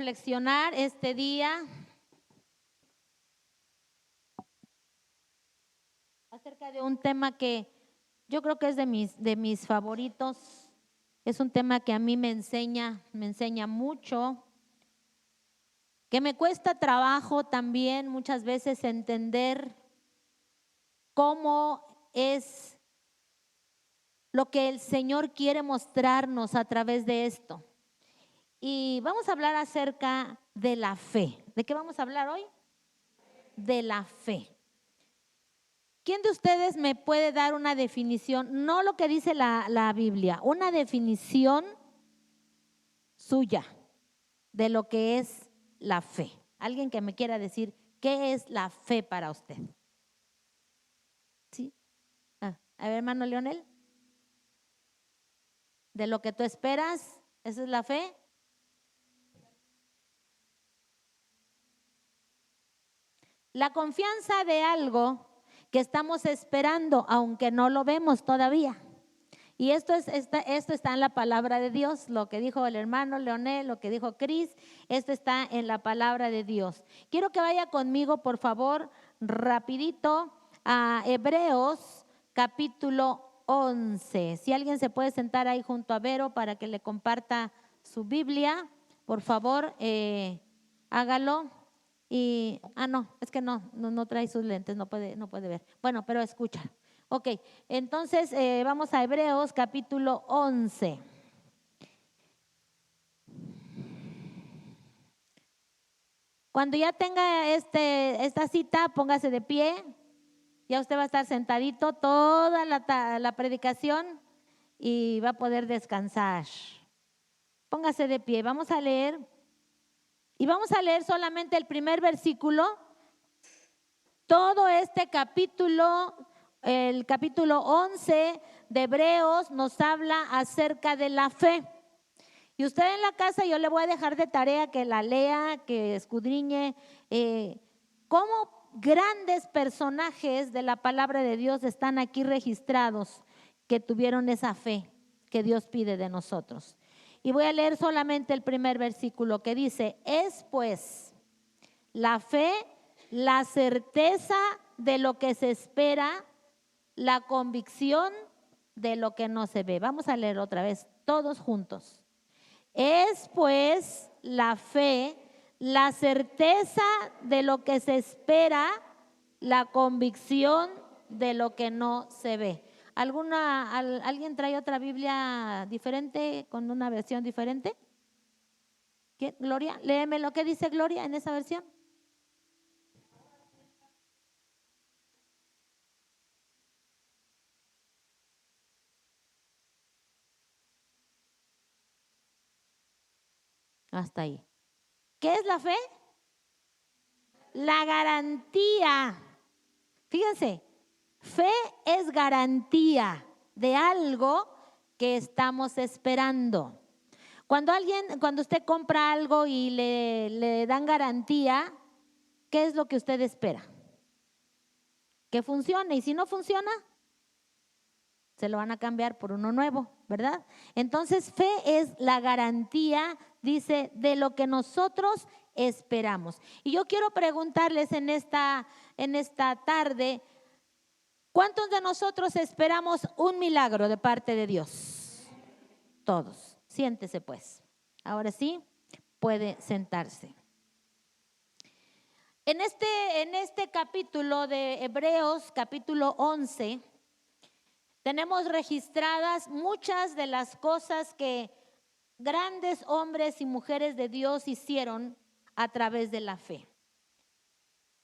reflexionar este día acerca de un tema que yo creo que es de mis favoritos. Es un tema que a mí me enseña mucho, que me cuesta trabajo también muchas veces entender cómo es lo que el Señor quiere mostrarnos a través de esto. Y vamos a hablar acerca de la fe. ¿De qué vamos a hablar hoy? De la fe. ¿Quién de ustedes me puede dar una definición? No lo que dice la Biblia, una definición suya de lo que es la fe. Alguien que me quiera decir qué es la fe para usted. ¿Sí? A ver, hermano Leonel. De lo que tú esperas, ¿esa es la fe? La confianza de algo que estamos esperando, aunque no lo vemos todavía. Y esto está en la palabra de Dios, lo que dijo el hermano Leonel, lo que dijo Cris, esto está en la palabra de Dios. Quiero que vaya conmigo, por favor, rapidito a Hebreos capítulo 11. Si alguien se puede sentar ahí junto a Vero para que le comparta su Biblia, por favor, hágalo. Y, no, es que no trae sus lentes, no puede ver. Bueno, pero escucha. Ok, entonces vamos a Hebreos capítulo 11. Cuando ya tenga esta cita, póngase de pie. Ya usted va a estar sentadito toda la predicación y va a poder descansar. Póngase de pie, vamos a leer. Y vamos a leer solamente el primer versículo. Todo este capítulo, el capítulo 11 de Hebreos, nos habla acerca de la fe. Y usted en la casa, yo le voy a dejar de tarea que la lea, que escudriñe cómo grandes personajes de la palabra de Dios están aquí registrados que tuvieron esa fe que Dios pide de nosotros. Y voy a leer solamente el primer versículo que dice: es pues la fe, la certeza de lo que se espera, la convicción de lo que no se ve. Vamos a leer otra vez, todos juntos. Es pues la fe, la certeza de lo que se espera, la convicción de lo que no se ve. ¿Alguien trae otra Biblia diferente, con una versión diferente? ¿Qué? Gloria, léeme lo que dice Gloria en esa versión. Hasta ahí. ¿Qué es la fe? La garantía. Fíjense, fe es garantía de algo que estamos esperando. Cuando usted compra algo y le dan garantía, ¿qué es lo que usted espera? Que funcione. Y si no funciona, se lo van a cambiar por uno nuevo, ¿verdad? Entonces, fe es la garantía, dice, de lo que nosotros esperamos. Y yo quiero preguntarles en esta tarde, ¿cuántos de nosotros esperamos un milagro de parte de Dios? Todos. Siéntese pues. Ahora sí, puede sentarse. En este capítulo de Hebreos, capítulo 11, tenemos registradas muchas de las cosas que grandes hombres y mujeres de Dios hicieron a través de la fe.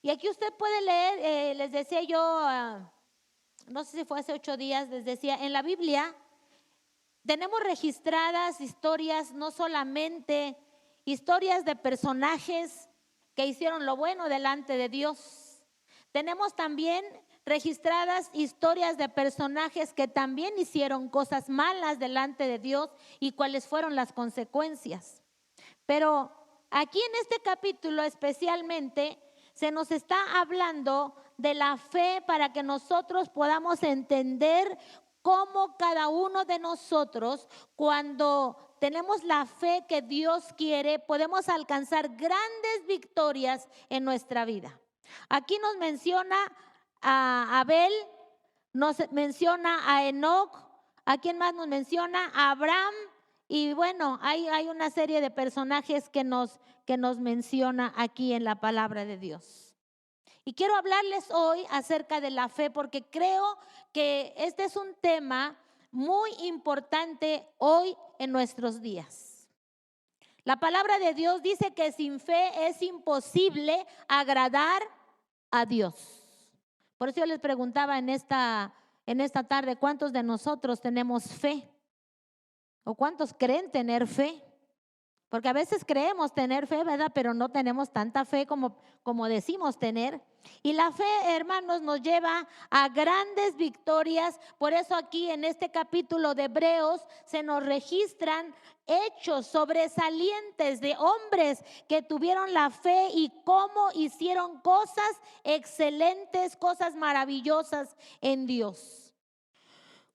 Y aquí usted puede leer, les decía yo, no sé si fue hace 8 días, les decía, en la Biblia tenemos registradas historias, no solamente historias de personajes que hicieron lo bueno delante de Dios. Tenemos también registradas historias de personajes que también hicieron cosas malas delante de Dios y cuáles fueron las consecuencias. Pero aquí en este capítulo especialmente se nos está hablando de la fe para que nosotros podamos entender cómo cada uno de nosotros, cuando tenemos la fe que Dios quiere, podemos alcanzar grandes victorias en nuestra vida. Aquí nos menciona a Abel, nos menciona a Enoc, ¿a quién más nos menciona? A Abraham, y bueno, hay una serie de personajes que nos menciona aquí en la palabra de Dios. Y quiero hablarles hoy acerca de la fe porque creo que este es un tema muy importante hoy en nuestros días. La palabra de Dios dice que sin fe es imposible agradar a Dios. Por eso yo les preguntaba en esta tarde, ¿cuántos de nosotros tenemos fe? ¿O cuántos creen tener fe? Porque a veces creemos tener fe, ¿verdad? Pero no tenemos tanta fe como decimos tener. Y la fe, hermanos, nos lleva a grandes victorias. Por eso aquí en este capítulo de Hebreos se nos registran hechos sobresalientes de hombres que tuvieron la fe y cómo hicieron cosas excelentes, cosas maravillosas en Dios.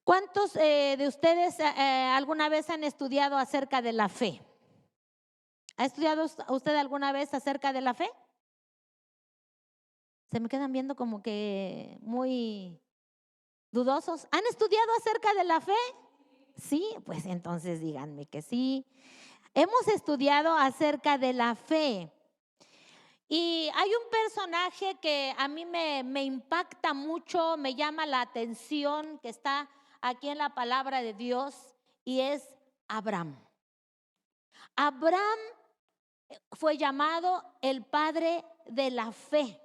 ¿Cuántos de ustedes alguna vez han estudiado acerca de la fe? ¿Ha estudiado usted alguna vez acerca de la fe? Se me quedan viendo como que muy dudosos. ¿Han estudiado acerca de la fe? Sí, pues entonces díganme que sí. Hemos estudiado acerca de la fe. Y hay un personaje que a mí me impacta mucho, me llama la atención, que está aquí en la palabra de Dios, y es Abraham. Abraham fue llamado el padre de la fe.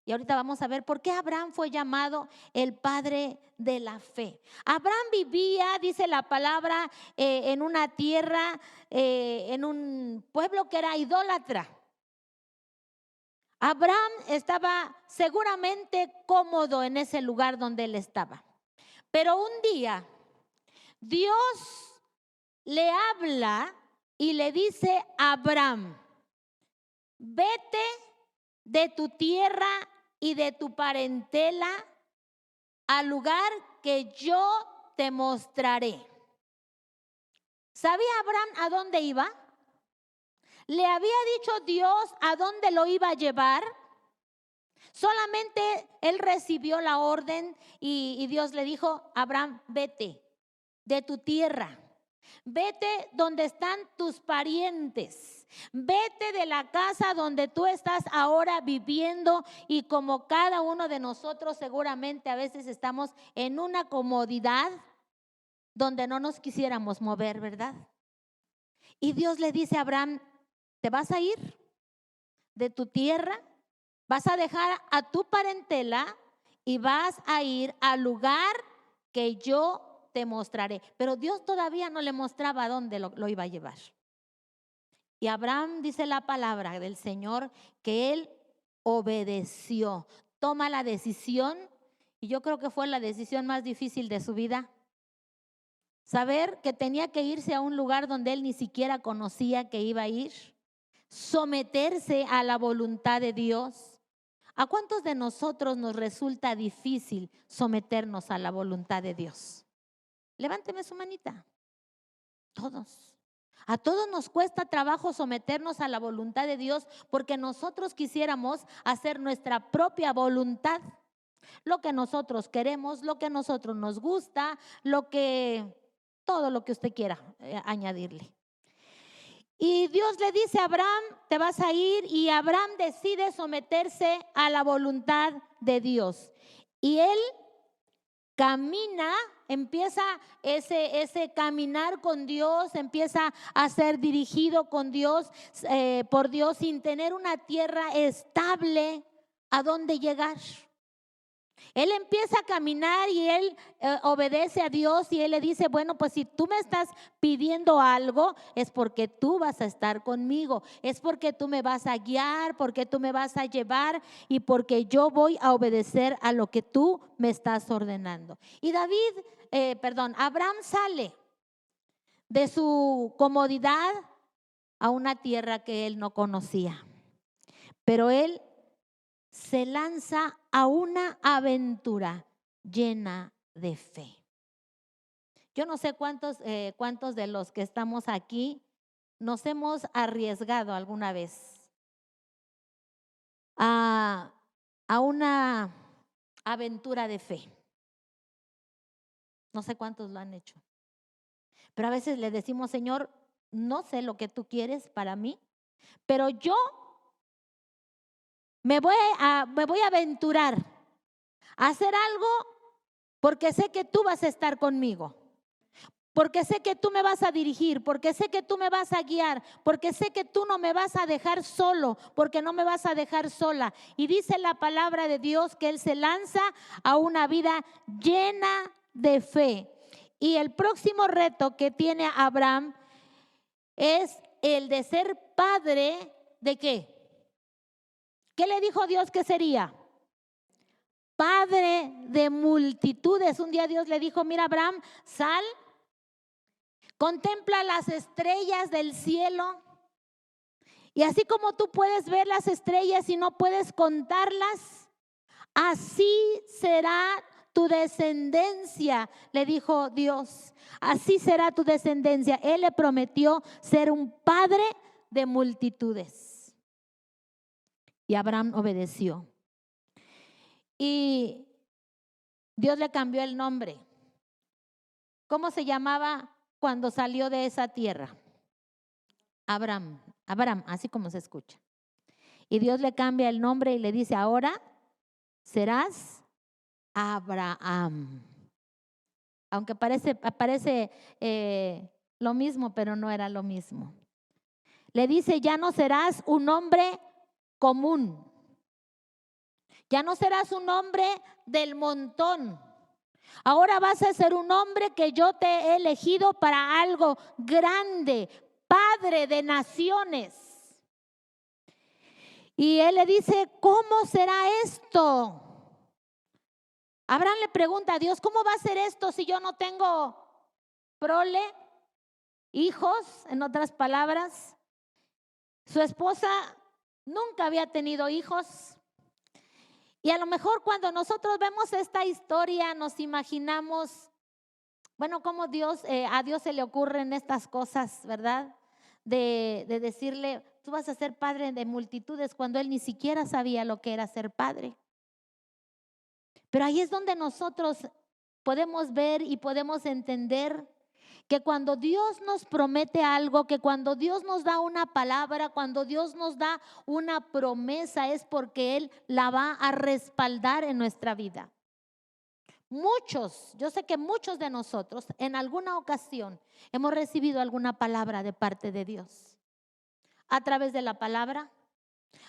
Y ahorita vamos a ver por qué Abraham fue llamado el padre de la fe. Abraham vivía, dice la palabra, en una tierra, en un pueblo que era idólatra. Abraham estaba seguramente cómodo en ese lugar donde él estaba. Pero un día Dios le habla y le dice a Abraham: vete de tu tierra y de tu parentela al lugar que yo te mostraré. ¿Sabía Abraham a dónde iba? ¿Le había dicho Dios a dónde lo iba a llevar? Solamente él recibió la orden y Dios le dijo: Abraham, vete de tu tierra. Vete donde están tus parientes. Vete de la casa donde tú estás ahora viviendo, y como cada uno de nosotros seguramente a veces estamos en una comodidad donde no nos quisiéramos mover, ¿verdad? Y Dios le dice a Abraham: te vas a ir de tu tierra, vas a dejar a tu parentela y vas a ir al lugar que yo te mostraré. Pero Dios todavía no le mostraba a dónde lo iba a llevar. Y Abraham, dice la palabra del Señor, que él obedeció, toma la decisión, y yo creo que fue la decisión más difícil de su vida. Saber que tenía que irse a un lugar donde él ni siquiera conocía que iba a ir, someterse a la voluntad de Dios. ¿A cuántos de nosotros nos resulta difícil someternos a la voluntad de Dios? Levánteme su manita. Todos. A todos nos cuesta trabajo someternos a la voluntad de Dios porque nosotros quisiéramos hacer nuestra propia voluntad. Lo que nosotros queremos, lo que a nosotros nos gusta, todo lo que usted quiera añadirle. Y Dios le dice a Abraham: te vas a ir, y Abraham decide someterse a la voluntad de Dios. Y él camina, empieza ese caminar con Dios, empieza a ser dirigido con Dios, por Dios, sin tener una tierra estable a dónde llegar. Él empieza a caminar y él obedece a Dios, y él le dice: bueno, pues si tú me estás pidiendo algo, es porque tú vas a estar conmigo, es porque tú me vas a guiar, porque tú me vas a llevar, y porque yo voy a obedecer a lo que tú me estás ordenando. Y Abraham sale de su comodidad a una tierra que él no conocía, pero él se lanza a una aventura llena de fe. Yo no sé cuántos de los que estamos aquí nos hemos arriesgado alguna vez a una aventura de fe. No sé cuántos lo han hecho. Pero a veces le decimos, Señor, no sé lo que tú quieres para mí, pero yo me voy a aventurar a hacer algo porque sé que tú vas a estar conmigo. Porque sé que tú me vas a dirigir, porque sé que tú me vas a guiar, porque sé que tú no me vas a dejar solo, porque no me vas a dejar sola. Y dice la palabra de Dios que Él se lanza a una vida llena de fe. Y el próximo reto que tiene Abraham es el de ser padre ¿de qué? ¿Qué le dijo Dios que sería? Padre de multitudes. Un día Dios le dijo, mira Abraham, sal. Contempla las estrellas del cielo y así como tú puedes ver las estrellas y no puedes contarlas, así será tu descendencia, le dijo Dios. Así será tu descendencia. Él le prometió ser un padre de multitudes. Y Abraham obedeció. Y Dios le cambió el nombre. ¿Cómo se llamaba cuando salió de esa tierra? Abraham, así como se escucha. Y Dios le cambia el nombre y le dice, ahora serás Abraham. Aunque parece lo mismo, pero no era lo mismo. Le dice, ya no serás un hombre común. Ya no serás un hombre del montón. Ahora vas a ser un hombre que yo te he elegido para algo grande, padre de naciones. Y él le dice, ¿cómo será esto? Abraham le pregunta a Dios, ¿cómo va a ser esto si yo no tengo prole, hijos? En otras palabras, su esposa nunca había tenido hijos. Y a lo mejor cuando nosotros vemos esta historia nos imaginamos, bueno, cómo a Dios se le ocurren estas cosas, ¿verdad? De decirle, tú vas a ser padre de multitudes cuando él ni siquiera sabía lo que era ser padre. Pero ahí es donde nosotros podemos ver y podemos entender que cuando Dios nos promete algo, que cuando Dios nos da una palabra, cuando Dios nos da una promesa, es porque Él la va a respaldar en nuestra vida. Yo sé que muchos de nosotros en alguna ocasión hemos recibido alguna palabra de parte de Dios. A través de la palabra,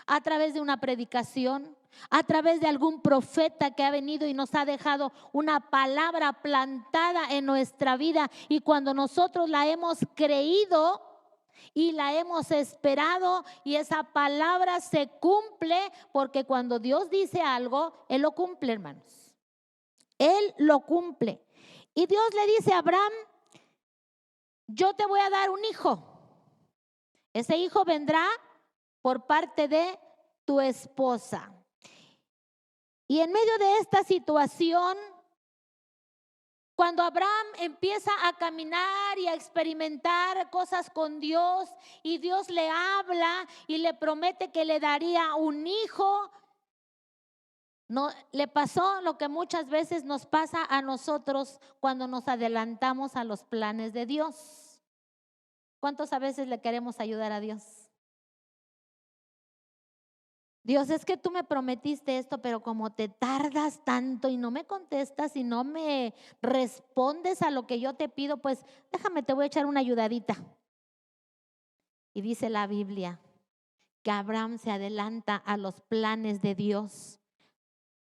a través de una predicación, a través de algún profeta que ha venido y nos ha dejado una palabra plantada en nuestra vida. Y cuando nosotros la hemos creído y la hemos esperado y esa palabra se cumple, porque cuando Dios dice algo, Él lo cumple, hermanos. Él lo cumple. Y Dios le dice a Abraham, yo te voy a dar un hijo. Ese hijo vendrá por parte de tu esposa. Y en medio de esta situación, cuando Abraham empieza a caminar y a experimentar cosas con Dios y Dios le habla y le promete que le daría un hijo, no, le pasó lo que muchas veces nos pasa a nosotros cuando nos adelantamos a los planes de Dios. ¿Cuántos a veces le queremos ayudar a Dios? Dios, es que tú me prometiste esto, pero como te tardas tanto y no me contestas y no me respondes a lo que yo te pido, pues déjame, te voy a echar una ayudadita. Y dice la Biblia que Abraham se adelanta a los planes de Dios.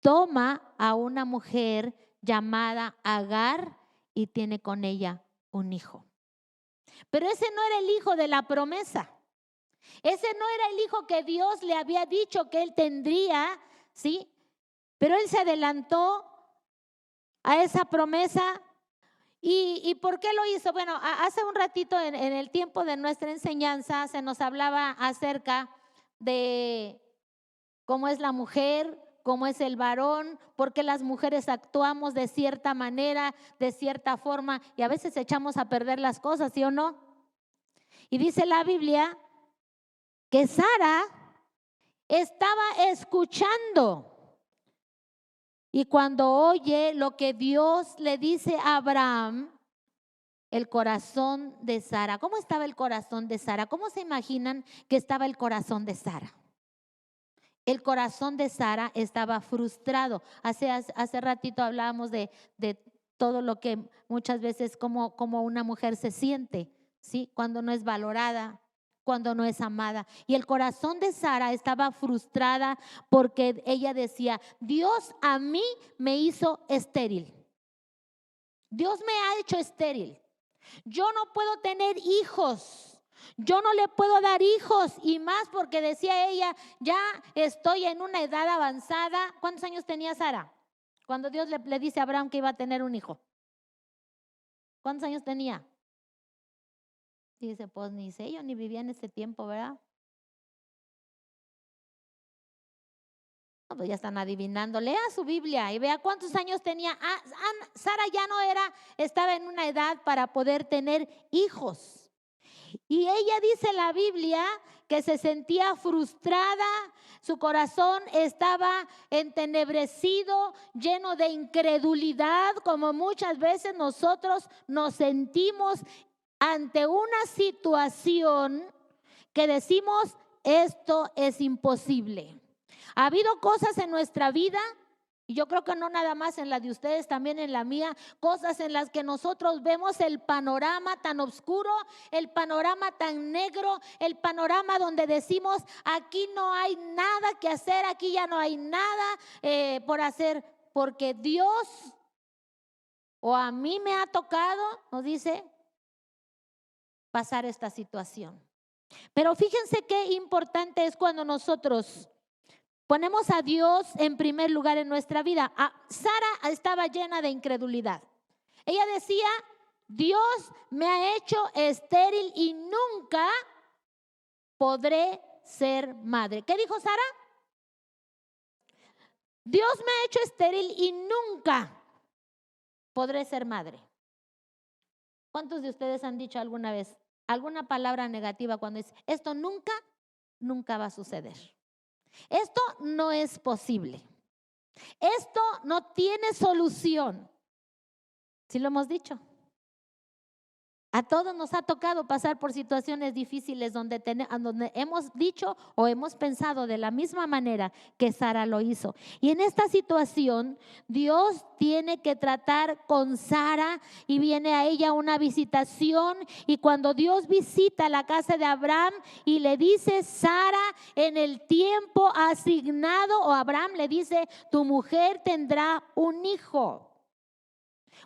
Toma a una mujer llamada Agar y tiene con ella un hijo. Pero ese no era el hijo de la promesa. Ese no era el hijo que Dios le había dicho que él tendría, ¿sí? Pero él se adelantó a esa promesa. ¿Y por qué lo hizo? Bueno, hace un ratito en el tiempo de nuestra enseñanza se nos hablaba acerca de cómo es la mujer, cómo es el varón, por qué las mujeres actuamos de cierta manera, de cierta forma, y a veces echamos a perder las cosas, ¿sí o no? Y dice la Biblia que Sara estaba escuchando. Y cuando oye lo que Dios le dice a Abraham, el corazón de Sara, ¿cómo estaba el corazón de Sara? ¿Cómo se imaginan que estaba el corazón de Sara? El corazón de Sara estaba frustrado. Hace ratito hablábamos de todo lo que muchas veces como una mujer se siente, ¿sí? Cuando no es valorada, cuando no es amada. Y el corazón de Sara estaba frustrada porque ella decía, Dios a mí me hizo estéril. Dios me ha hecho estéril. Yo no puedo tener hijos. Yo no le puedo dar hijos, y más porque decía ella, ya estoy en una edad avanzada. ¿Cuántos años tenía Sara cuando Dios le dice a Abraham que iba a tener un hijo? ¿Cuántos años tenía? Dice, pues ni sé, yo ni vivía en ese tiempo, ¿verdad? No, pues ya están adivinando. Lea su Biblia y vea cuántos años tenía. Sara ya no estaba en una edad para poder tener hijos. Y ella dice en la Biblia que se sentía frustrada, su corazón estaba entenebrecido, lleno de incredulidad, como muchas veces nosotros nos sentimos ante una situación que decimos, esto es imposible. Ha habido cosas en nuestra vida, y yo creo que no nada más en la de ustedes, también en la mía, cosas en las que nosotros vemos el panorama tan oscuro, el panorama tan negro, el panorama donde decimos, aquí no hay nada que hacer, aquí ya no hay nada por hacer, porque Dios, o a mí me ha tocado, nos dice, pasar esta situación. Pero fíjense qué importante es cuando nosotros ponemos a Dios en primer lugar en nuestra vida. Sara estaba llena de incredulidad. Ella decía, Dios me ha hecho estéril y nunca podré ser madre. ¿Qué dijo Sara? Dios me ha hecho estéril y nunca podré ser madre. ¿Cuántos de ustedes han dicho alguna vez alguna palabra negativa cuando dice, esto nunca va a suceder? Esto no es posible. Esto no tiene solución. ¿Sí lo hemos dicho? A todos nos ha tocado pasar por situaciones difíciles donde hemos dicho o hemos pensado de la misma manera que Sara lo hizo. Y en esta situación, Dios tiene que tratar con Sara y viene a ella una visitación. Y cuando Dios visita la casa de Abraham y le dice, Sara, en el tiempo asignado, o Abraham le dice, tu mujer tendrá un hijo.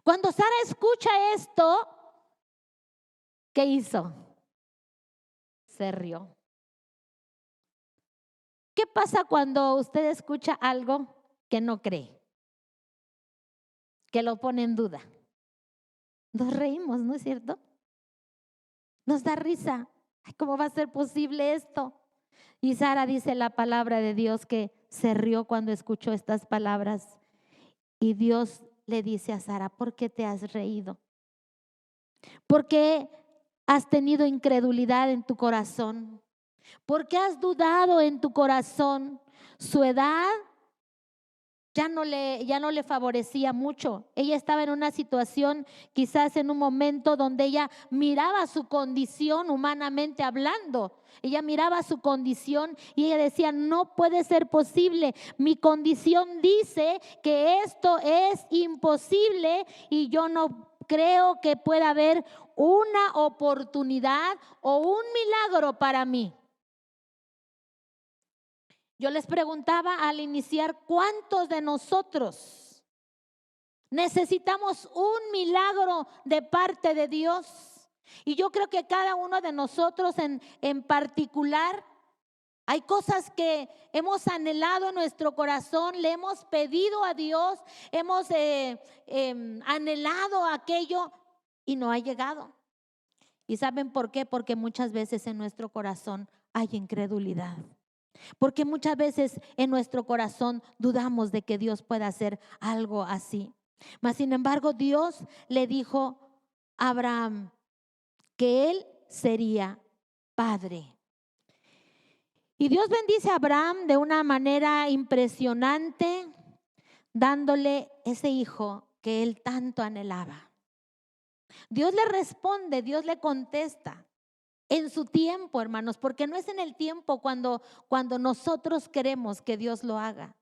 Cuando Sara escucha esto, ¿qué hizo? Se rió. ¿Qué pasa cuando usted escucha algo que no cree? Que lo pone en duda. Nos reímos, ¿no es cierto? Nos da risa. Ay, ¿cómo va a ser posible esto? Y Sara dice la palabra de Dios que se rió cuando escuchó estas palabras. Y Dios le dice a Sara, ¿por qué te has reído? ¿Por qué has tenido incredulidad en tu corazón? ¿Por qué has dudado en tu corazón? Su edad ya no le favorecía mucho. Ella estaba en una situación, quizás en un momento donde ella miraba su condición humanamente hablando. Ella miraba su condición y ella decía, no puede ser posible. Mi condición dice que esto es imposible y yo no creo que pueda haber una oportunidad o un milagro para mí. Yo les preguntaba al iniciar, ¿cuántos de nosotros necesitamos un milagro de parte de Dios? Y yo creo que cada uno de nosotros en particular, hay cosas que hemos anhelado en nuestro corazón, le hemos pedido a Dios, hemos anhelado aquello y no ha llegado. ¿Y saben por qué? Porque muchas veces en nuestro corazón hay incredulidad. Porque muchas veces en nuestro corazón dudamos de que Dios pueda hacer algo así. Mas sin embargo, Dios le dijo a Abraham que él sería padre. Y Dios bendice a Abraham de una manera impresionante, dándole ese hijo que él tanto anhelaba. Dios le responde, Dios le contesta en su tiempo, hermanos, porque no es en el tiempo cuando nosotros queremos que Dios lo haga.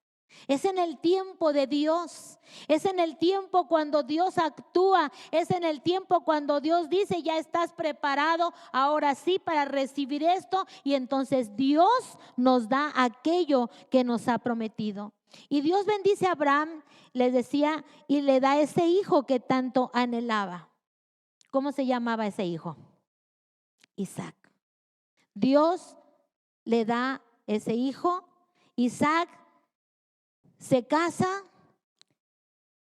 Es en el tiempo de Dios, es en el tiempo cuando Dios actúa, es en el tiempo cuando Dios dice, ya estás preparado, ahora sí, para recibir esto, y entonces Dios nos da aquello que nos ha prometido. Y Dios bendice a Abraham, les decía, y le da ese hijo que tanto anhelaba. ¿Cómo se llamaba ese hijo? Isaac. Dios le da ese hijo. Isaac se casa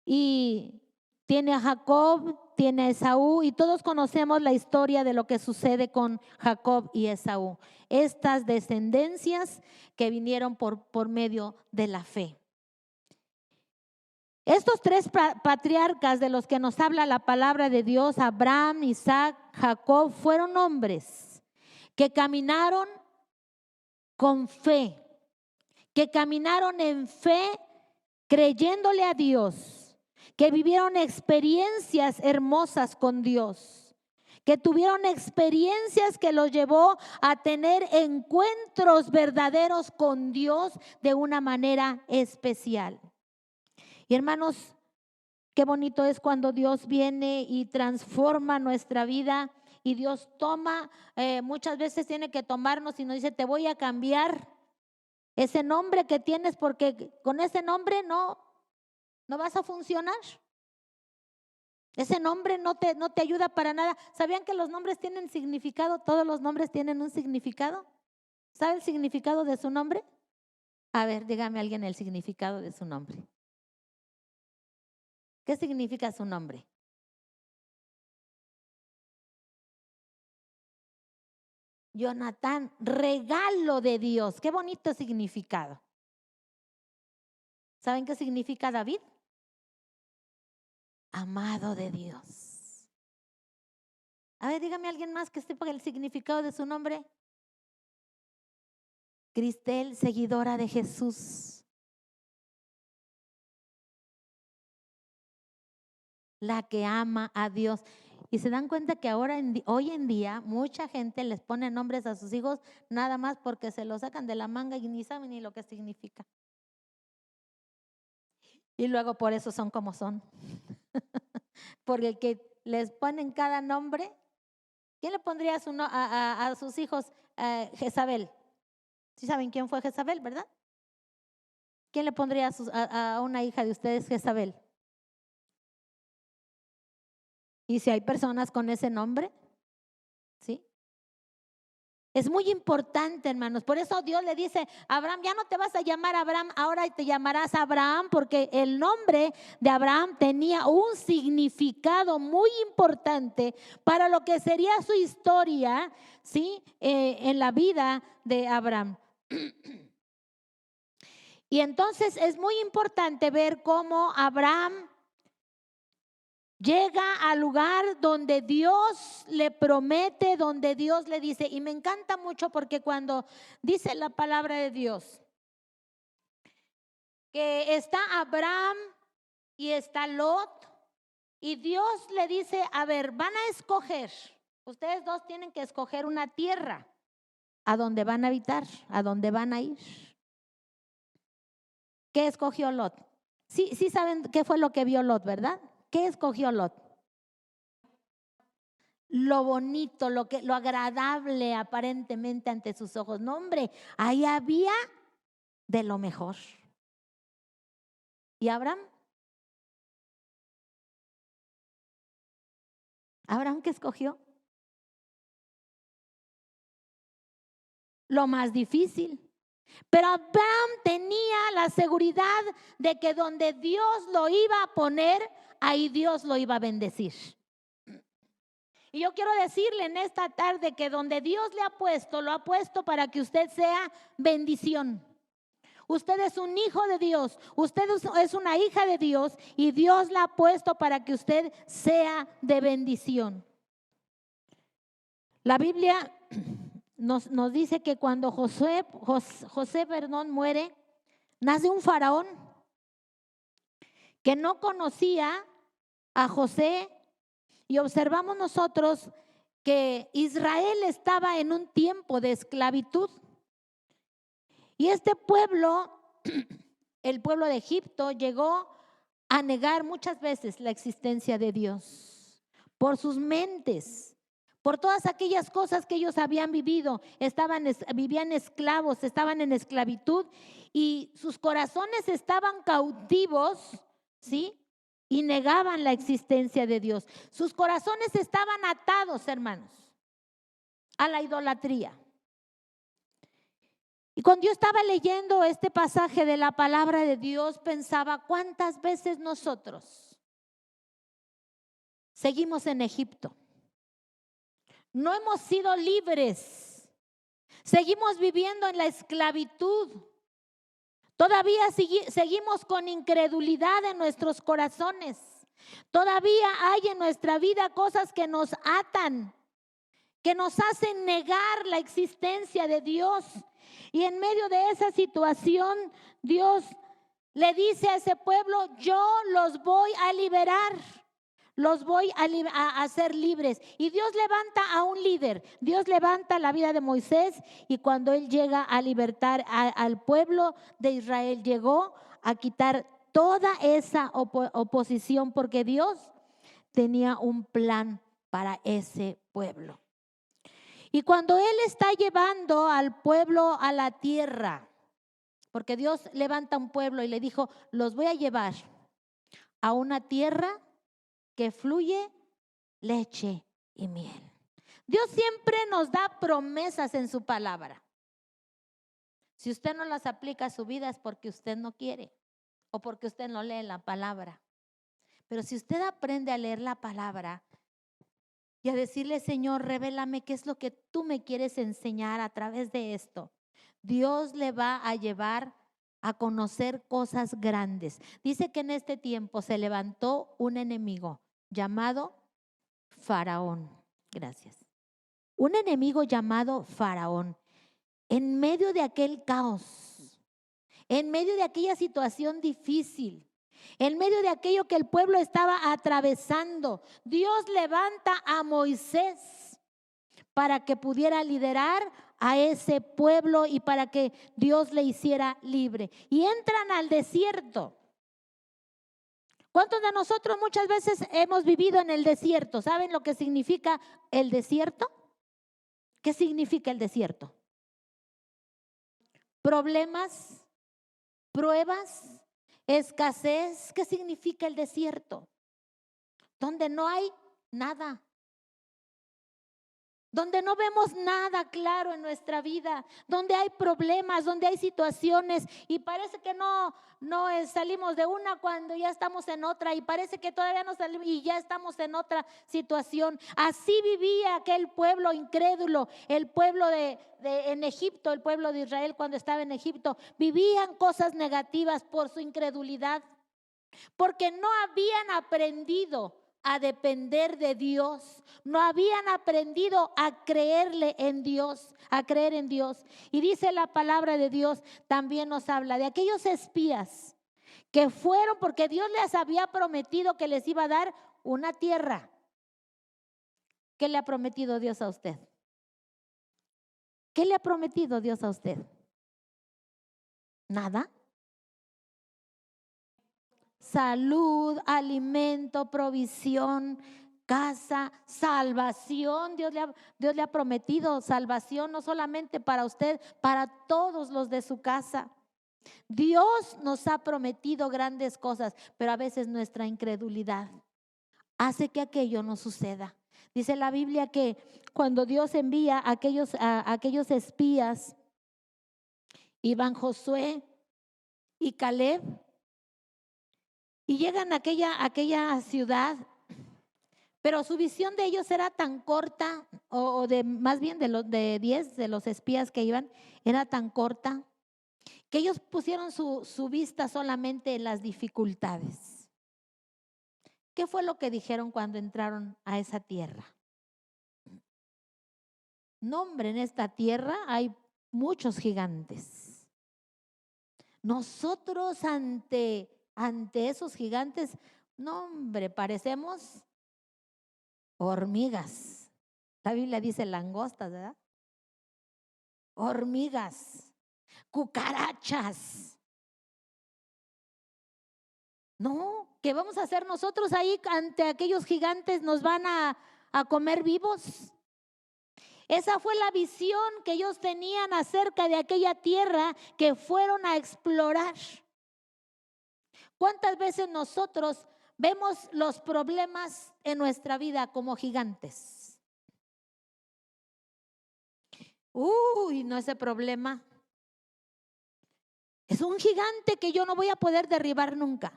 y tiene a Jacob, tiene a Esaú, y todos conocemos la historia de lo que sucede con Jacob y Esaú. Estas descendencias que vinieron por medio de la fe. Estos tres patriarcas de los que nos habla la palabra de Dios, Abraham, Isaac, Jacob, fueron hombres que caminaron con fe, que caminaron en fe creyéndole a Dios, que vivieron experiencias hermosas con Dios, que tuvieron experiencias que los llevó a tener encuentros verdaderos con Dios de una manera especial. Y hermanos, qué bonito es cuando Dios viene y transforma nuestra vida, y Dios toma, muchas veces tiene que tomarnos y nos dice, te voy a cambiar ese nombre que tienes, porque con ese nombre no vas a funcionar. Ese nombre no te ayuda para nada. ¿Sabían que los nombres tienen significado? Todos los nombres tienen un significado. ¿Sabe el significado de su nombre? A ver, dígame alguien el significado de su nombre. ¿Qué significa su nombre? Jonathan, regalo de Dios. Qué bonito significado. ¿Saben qué significa David? Amado de Dios. A ver, dígame alguien más que sepa el significado de su nombre. Cristel, seguidora de Jesús. La que ama a Dios. Y se dan cuenta que hoy en día mucha gente les pone nombres a sus hijos nada más porque se lo sacan de la manga y ni saben ni lo que significa. Y luego por eso son como son. Porque el que les ponen cada nombre, ¿quién le pondría a sus hijos Jezabel? ¿Sí saben quién fue Jezabel, verdad? ¿Quién le pondría a una hija de ustedes Jezabel? ¿Y si hay personas con ese nombre? ¿Sí? Es muy importante, hermanos. Por eso Dios le dice a Abraham, ya no te vas a llamar Abraham, ahora te llamarás Abraham, porque el nombre de Abraham tenía un significado muy importante para lo que sería su historia, ¿sí? En la vida de Abraham. Y entonces es muy importante ver cómo Abraham llega al lugar donde Dios le promete, donde Dios le dice, y me encanta mucho porque cuando dice la palabra de Dios, que está Abraham y está Lot, y Dios le dice, a ver, van a escoger, ustedes dos tienen que escoger una tierra a donde van a habitar, a donde van a ir. ¿Qué escogió Lot? Sí saben qué fue lo que vio Lot, ¿verdad? ¿Qué escogió Lot? Lo bonito, lo agradable aparentemente ante sus ojos. No, hombre, ahí había de lo mejor. ¿Y Abraham? ¿Abraham qué escogió? Lo más difícil. Pero Abraham tenía la seguridad de que donde Dios lo iba a poner, ahí Dios lo iba a bendecir. Y yo quiero decirle en esta tarde que donde Dios le ha puesto, lo ha puesto para que usted sea bendición. Usted es un hijo de Dios, usted es una hija de Dios y Dios la ha puesto para que usted sea de bendición. La Biblia nos dice que cuando José muere, nace un faraón que no conocía a José, y observamos nosotros que Israel estaba en un tiempo de esclavitud. Y este pueblo, el pueblo de Egipto, llegó a negar muchas veces la existencia de Dios por sus mentes, por todas aquellas cosas que ellos habían vivido. Vivían esclavos, estaban en esclavitud y sus corazones estaban cautivos, ¿sí? Y negaban la existencia de Dios. Sus corazones estaban atados, hermanos, a la idolatría. Y cuando yo estaba leyendo este pasaje de la palabra de Dios, pensaba cuántas veces nosotros seguimos en Egipto. No hemos sido libres. Seguimos viviendo en la esclavitud. Todavía seguimos con incredulidad en nuestros corazones. Todavía hay en nuestra vida cosas que nos atan, que nos hacen negar la existencia de Dios. Y en medio de esa situación, Dios le dice a ese pueblo: yo los voy a liberar, los voy a hacer libres. Y Dios levanta a un líder. Dios levanta la vida de Moisés, y cuando él llega a libertar al pueblo de Israel, llegó a quitar toda esa oposición, porque Dios tenía un plan para ese pueblo. Y cuando Él está llevando al pueblo a la tierra, porque Dios levanta un pueblo y le dijo: los voy a llevar a una tierra que fluye leche y miel. Dios siempre nos da promesas en su palabra. Si usted no las aplica a su vida es porque usted no quiere o porque usted no lee la palabra. Pero si usted aprende a leer la palabra y a decirle: Señor, revélame qué es lo que tú me quieres enseñar a través de esto, Dios le va a llevar a conocer cosas grandes. Dice que en este tiempo se levantó un enemigo llamado Faraón. Gracias. Un enemigo llamado Faraón. En medio de aquel caos, en medio de aquella situación difícil, en medio de aquello que el pueblo estaba atravesando, Dios levanta a Moisés para que pudiera liderar a ese pueblo y para que Dios le hiciera libre. Y entran al desierto. ¿Cuántos de nosotros muchas veces hemos vivido en el desierto? ¿Saben lo que significa el desierto? ¿Qué significa el desierto? Problemas, pruebas, escasez. ¿Qué significa el desierto? Donde no hay nada. Donde no vemos nada claro en nuestra vida, donde hay problemas, donde hay situaciones y parece que no salimos de una cuando ya estamos en otra, y parece que todavía no salimos y ya estamos en otra situación. Así vivía aquel pueblo incrédulo, el pueblo en Egipto, el pueblo de Israel cuando estaba en Egipto. Vivían cosas negativas por su incredulidad, porque no habían aprendido a depender de Dios, no habían aprendido a creerle en Dios, a creer en Dios. Y dice la palabra de Dios, también nos habla de aquellos espías que fueron porque Dios les había prometido que les iba a dar una tierra. ¿Qué le ha prometido Dios a usted? ¿Qué le ha prometido Dios a usted? Nada. Salud, alimento, provisión, casa, salvación. Dios le ha prometido salvación no solamente para usted, para todos los de su casa. Dios nos ha prometido grandes cosas, pero a veces nuestra incredulidad hace que aquello no suceda. Dice la Biblia que cuando Dios envía a aquellos espías, iban Josué y Caleb, y llegan a aquella ciudad, Pero su visión de ellos era tan corta, o de más bien de los de 10 de los espías que iban, era tan corta que ellos pusieron su vista solamente en las dificultades. ¿Qué fue lo que dijeron cuando entraron a esa tierra? No, hombre, en esta tierra hay muchos gigantes. Nosotros ante esos gigantes, no, hombre, parecemos hormigas. La Biblia dice langostas, ¿verdad? Hormigas, cucarachas. No, ¿qué vamos a hacer nosotros ahí ante aquellos gigantes? ¿Nos van a comer vivos? Esa fue la visión que ellos tenían acerca de aquella tierra que fueron a explorar. ¿Cuántas veces nosotros vemos los problemas en nuestra vida como gigantes? Uy, no, ese problema es un gigante que yo no voy a poder derribar nunca.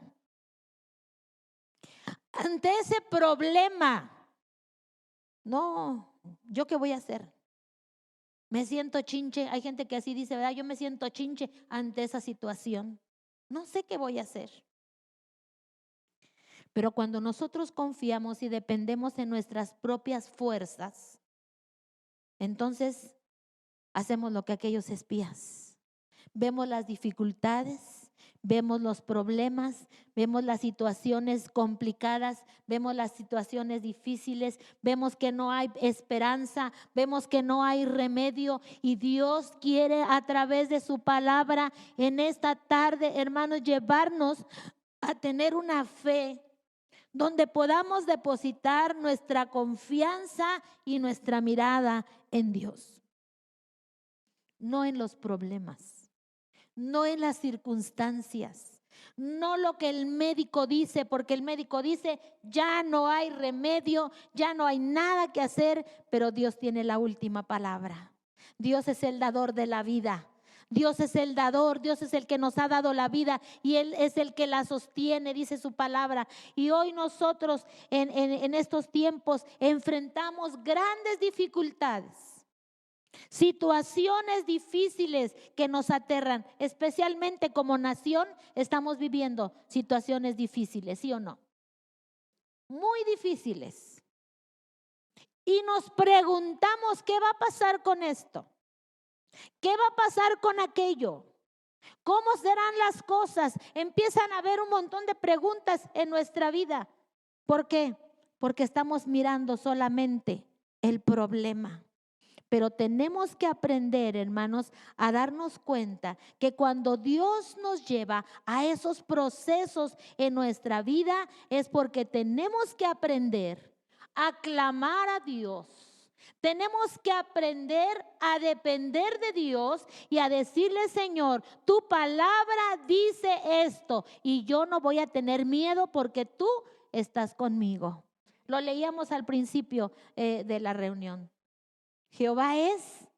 Ante ese problema, no, ¿yo qué voy a hacer? Me siento chinche. Hay gente que así dice, ¿verdad? Yo me siento chinche ante esa situación. No sé qué voy a hacer. Pero cuando nosotros confiamos y dependemos en nuestras propias fuerzas, entonces hacemos lo que aquellos espías. Vemos las dificultades, vemos los problemas, vemos las situaciones complicadas, vemos las situaciones difíciles, vemos que no hay esperanza, vemos que no hay remedio, y Dios quiere a través de su palabra en esta tarde, hermanos, llevarnos a tener una fe donde podamos depositar nuestra confianza y nuestra mirada en Dios, no en los problemas, no en las circunstancias, no lo que el médico dice, porque el médico dice ya no hay remedio, ya no hay nada que hacer, pero Dios tiene la última palabra. Dios es el dador de la vida. Dios es el dador, Dios es el que nos ha dado la vida y Él es el que la sostiene, dice su palabra. Y hoy nosotros en estos tiempos enfrentamos grandes dificultades, situaciones difíciles que nos aterran, especialmente como nación estamos viviendo situaciones difíciles, ¿sí o no? Muy difíciles. Y nos preguntamos, ¿qué va a pasar con esto? ¿Qué va a pasar con aquello? ¿Cómo serán las cosas? Empiezan a haber un montón de preguntas en nuestra vida. ¿Por qué? Porque estamos mirando solamente el problema. Pero tenemos que aprender, hermanos, a darnos cuenta que cuando Dios nos lleva a esos procesos en nuestra vida es porque tenemos que aprender a clamar a Dios. Tenemos que aprender a depender de Dios y a decirle, Señor, tu palabra dice esto y yo no voy a tener miedo porque tú estás conmigo. Lo leíamos al principio de la reunión. Jehová es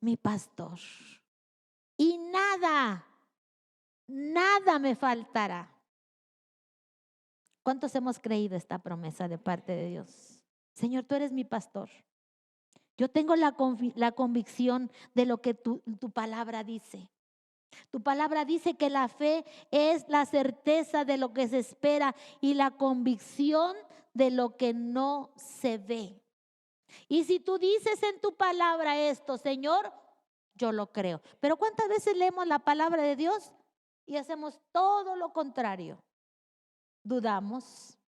mi pastor y nada me faltará. ¿Cuántos hemos creído esta promesa de parte de Dios? Señor, tú eres mi pastor. Yo tengo la convicción de lo que tu palabra dice. Tu palabra dice que la fe es la certeza de lo que se espera y la convicción de lo que no se ve. Y si tú dices en tu palabra esto, Señor, yo lo creo. Pero ¿cuántas veces leemos la palabra de Dios y hacemos todo lo contrario? Dudamos.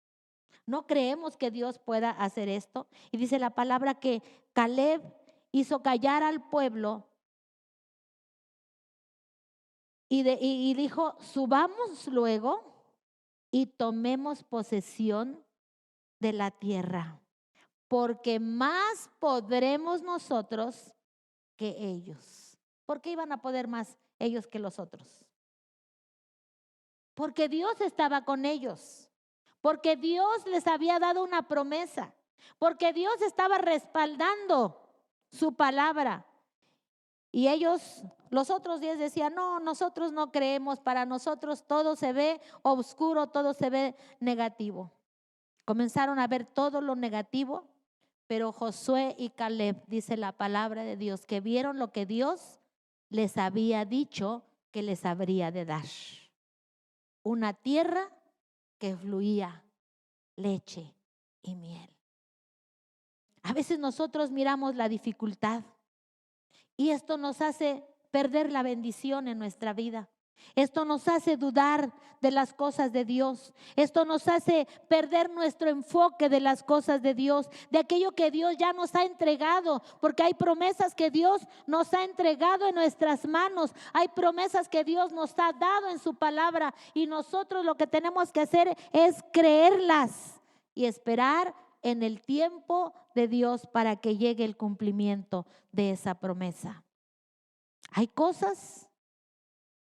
No creemos que Dios pueda hacer esto. Y dice la palabra que Caleb hizo callar al pueblo y dijo, subamos luego y tomemos posesión de la tierra, porque más podremos nosotros que ellos. ¿Por qué iban a poder más ellos que los otros? Porque Dios estaba con ellos. Porque Dios les había dado una promesa, porque Dios estaba respaldando su palabra. Y ellos, los otros 10 decían, no, nosotros no creemos, para nosotros todo se ve oscuro, todo se ve negativo. Comenzaron a ver todo lo negativo, pero Josué y Caleb, dice la palabra de Dios, que vieron lo que Dios les había dicho que les habría de dar. Una tierra que fluía leche y miel. A veces nosotros miramos la dificultad y esto nos hace perder la bendición en nuestra vida. Esto nos hace dudar de las cosas de Dios. Esto nos hace perder nuestro enfoque de las cosas de Dios, de aquello que Dios ya nos ha entregado, porque hay promesas que Dios nos ha entregado en nuestras manos. Hay promesas que Dios nos ha dado en su palabra y nosotros lo que tenemos que hacer es creerlas y esperar en el tiempo de Dios para que llegue el cumplimiento de esa promesa. Hay cosas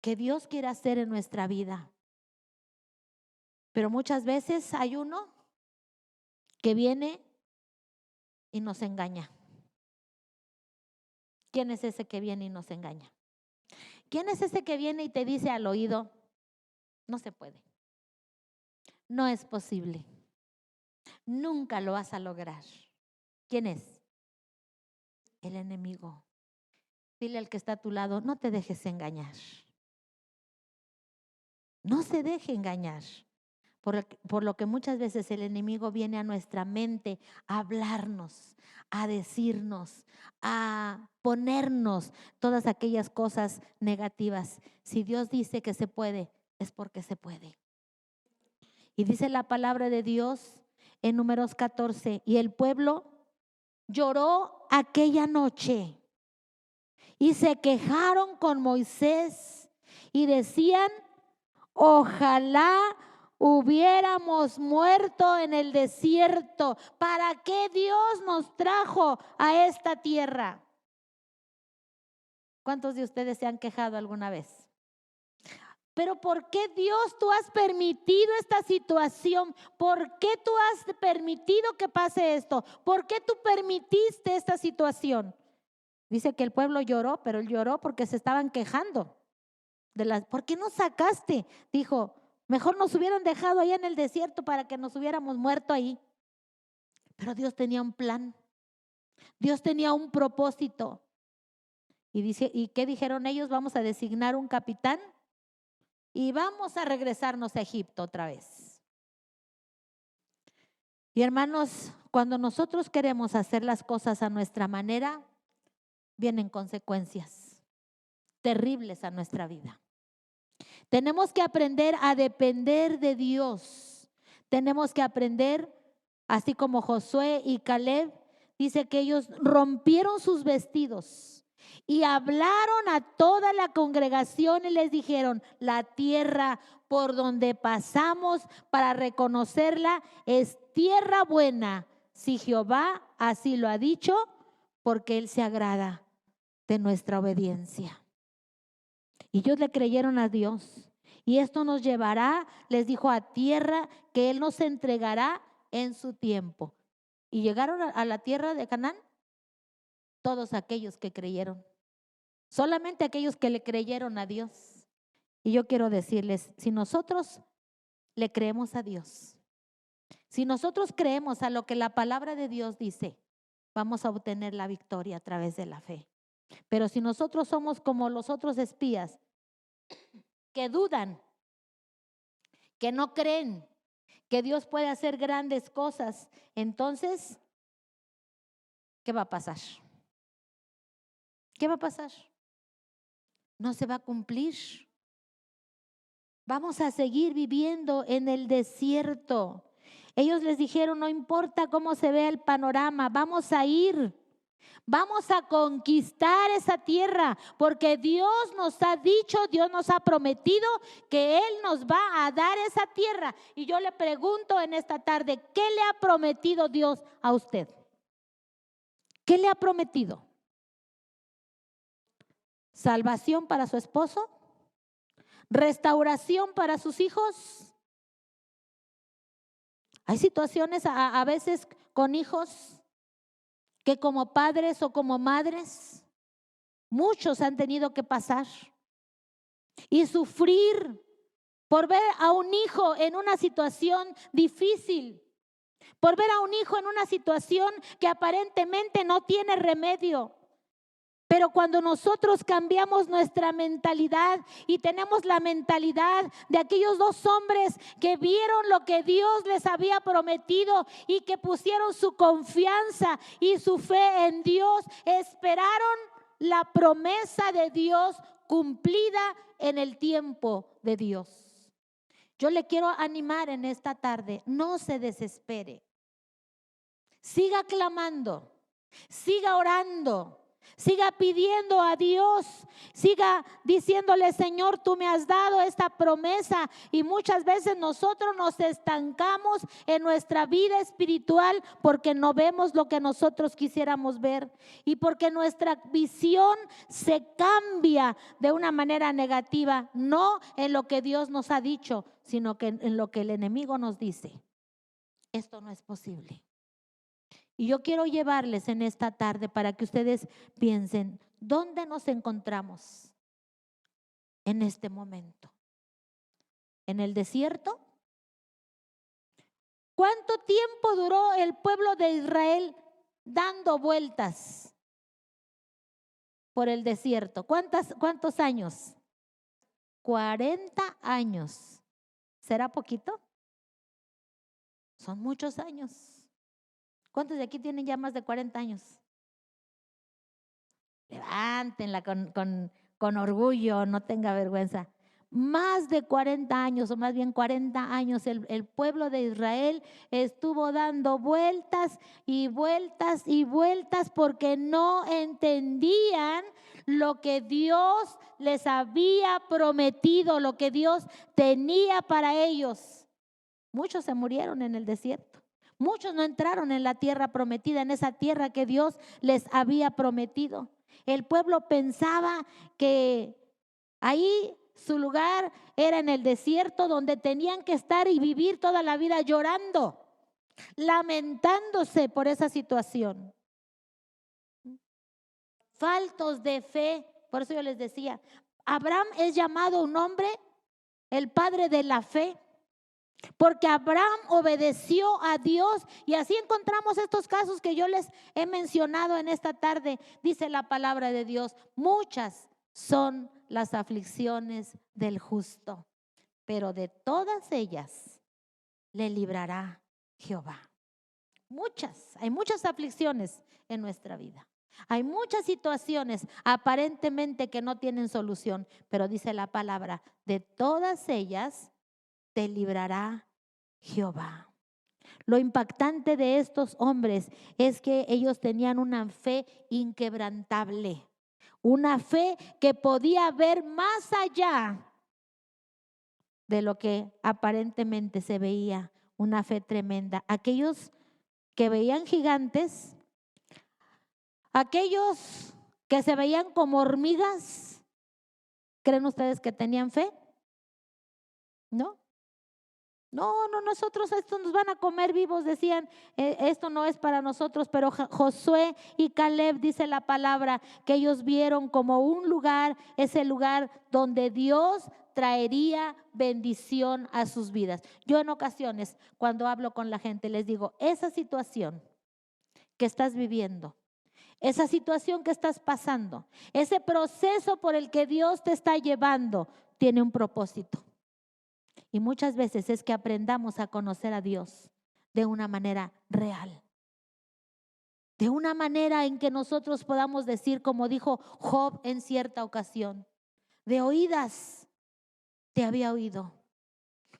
que Dios quiere hacer en nuestra vida, pero muchas veces hay uno que viene y nos engaña. ¿Quién es ese que viene y nos engaña? ¿Quién es ese que viene y te dice al oído, no se puede, no es posible, nunca lo vas a lograr? ¿Quién es? El enemigo. Dile al que está a tu lado, no te dejes engañar. No se deje engañar. Por lo que muchas veces el enemigo viene a nuestra mente a hablarnos, a decirnos, a ponernos todas aquellas cosas negativas. Si Dios dice que se puede, es porque se puede. Y dice la palabra de Dios en Números 14, y el pueblo lloró aquella noche y se quejaron con Moisés y decían, ojalá hubiéramos muerto en el desierto. ¿Para qué Dios nos trajo a esta tierra? ¿Cuántos de ustedes se han quejado alguna vez? Pero ¿por qué Dios tú has permitido esta situación? ¿Por qué tú has permitido que pase esto? ¿Por qué tú permitiste esta situación? Dice que el pueblo lloró, pero él lloró porque se estaban quejando. ¿Por qué no sacaste? Dijo, mejor nos hubieran dejado allá en el desierto para que nos hubiéramos muerto ahí. Pero Dios tenía un plan. Dios tenía un propósito. Y dice, ¿y qué dijeron ellos? Vamos a designar un capitán y vamos a regresarnos a Egipto otra vez. Y hermanos, cuando nosotros queremos hacer las cosas a nuestra manera, vienen consecuencias terribles a nuestra vida. Tenemos que aprender a depender de Dios. Tenemos que aprender, así como Josué y Caleb, dice que ellos rompieron sus vestidos y hablaron a toda la congregación y les dijeron, la tierra por donde pasamos para reconocerla es tierra buena, si Jehová así lo ha dicho, porque Él se agrada de nuestra obediencia. Y ellos le creyeron a Dios. Y esto nos llevará, les dijo, a tierra que Él nos entregará en su tiempo. Y llegaron a la tierra de Canaán todos aquellos que creyeron. Solamente aquellos que le creyeron a Dios. Y yo quiero decirles, si nosotros le creemos a Dios, si nosotros creemos a lo que la palabra de Dios dice, vamos a obtener la victoria a través de la fe. Pero si nosotros somos como los otros espías que dudan, que no creen que Dios puede hacer grandes cosas, entonces, ¿qué va a pasar? ¿Qué va a pasar? No se va a cumplir. Vamos a seguir viviendo en el desierto. Ellos les dijeron, no importa cómo se vea el panorama, vamos a ir. Vamos a conquistar esa tierra porque Dios nos ha dicho, Dios nos ha prometido que Él nos va a dar esa tierra. Y yo le pregunto en esta tarde, ¿qué le ha prometido Dios a usted? ¿Qué le ha prometido? ¿Salvación para su esposo? ¿Restauración para sus hijos? Hay situaciones a veces con hijos que como padres o como madres, muchos han tenido que pasar y sufrir por ver a un hijo en una situación difícil. por ver a un hijo en una situación que aparentemente no tiene remedio. Pero cuando nosotros cambiamos nuestra mentalidad y tenemos la mentalidad de aquellos dos hombres que vieron lo que Dios les había prometido y que pusieron su confianza y su fe en Dios, esperaron la promesa de Dios cumplida en el tiempo de Dios. Yo le quiero animar en esta tarde, no se desespere. Siga clamando, siga orando. Siga pidiendo a Dios, siga diciéndole: Señor, tú me has dado esta promesa. Y muchas veces nosotros nos estancamos en nuestra vida espiritual porque no vemos lo que nosotros quisiéramos ver y porque nuestra visión se cambia de una manera negativa, no en lo que Dios nos ha dicho, sino que en lo que el enemigo nos dice. Esto no es posible. Y yo quiero llevarles en esta tarde para que ustedes piensen, ¿dónde nos encontramos en este momento? ¿En el desierto? ¿Cuánto tiempo duró el pueblo de Israel dando vueltas por el desierto? ¿Cuántos años? 40 años. ¿Será poquito? Son muchos años. ¿Cuántos de aquí tienen ya más de 40 años? Levántenla con orgullo, no tenga vergüenza. Más de 40 años, o más bien 40 años, el pueblo de Israel estuvo dando vueltas y vueltas y vueltas porque no entendían lo que Dios les había prometido, lo que Dios tenía para ellos. Muchos se murieron en el desierto. Muchos no entraron en la tierra prometida, en esa tierra que Dios les había prometido. El pueblo pensaba que ahí su lugar era en el desierto, donde tenían que estar y vivir toda la vida llorando, lamentándose por esa situación. Faltos de fe. Por eso yo les decía, Abraham es llamado un hombre, el padre de la fe. Porque Abraham obedeció a Dios y así encontramos estos casos que yo les he mencionado en esta tarde. Dice la palabra de Dios: muchas son las aflicciones del justo, pero de todas ellas le librará Jehová. Hay muchas aflicciones en nuestra vida. Hay muchas situaciones aparentemente que no tienen solución, pero dice la palabra: de todas ellas te librará Jehová. Lo impactante de estos hombres es que ellos tenían una fe inquebrantable, una fe que podía ver más allá de lo que aparentemente se veía, una fe tremenda. Aquellos que veían gigantes, aquellos que se veían como hormigas, ¿creen ustedes que tenían fe? ¿No? No, nosotros esto nos van a comer vivos, decían, esto no es para nosotros. Pero Josué y Caleb, dice la palabra, que ellos vieron como un lugar, ese lugar donde Dios traería bendición a sus vidas. Yo en ocasiones, cuando hablo con la gente, les digo: esa situación que estás viviendo, esa situación que estás pasando, ese proceso por el que Dios te está llevando, tiene un propósito. Y muchas veces es que aprendamos a conocer a Dios de una manera real. De una manera en que nosotros podamos decir, como dijo Job en cierta ocasión: de oídas te había oído,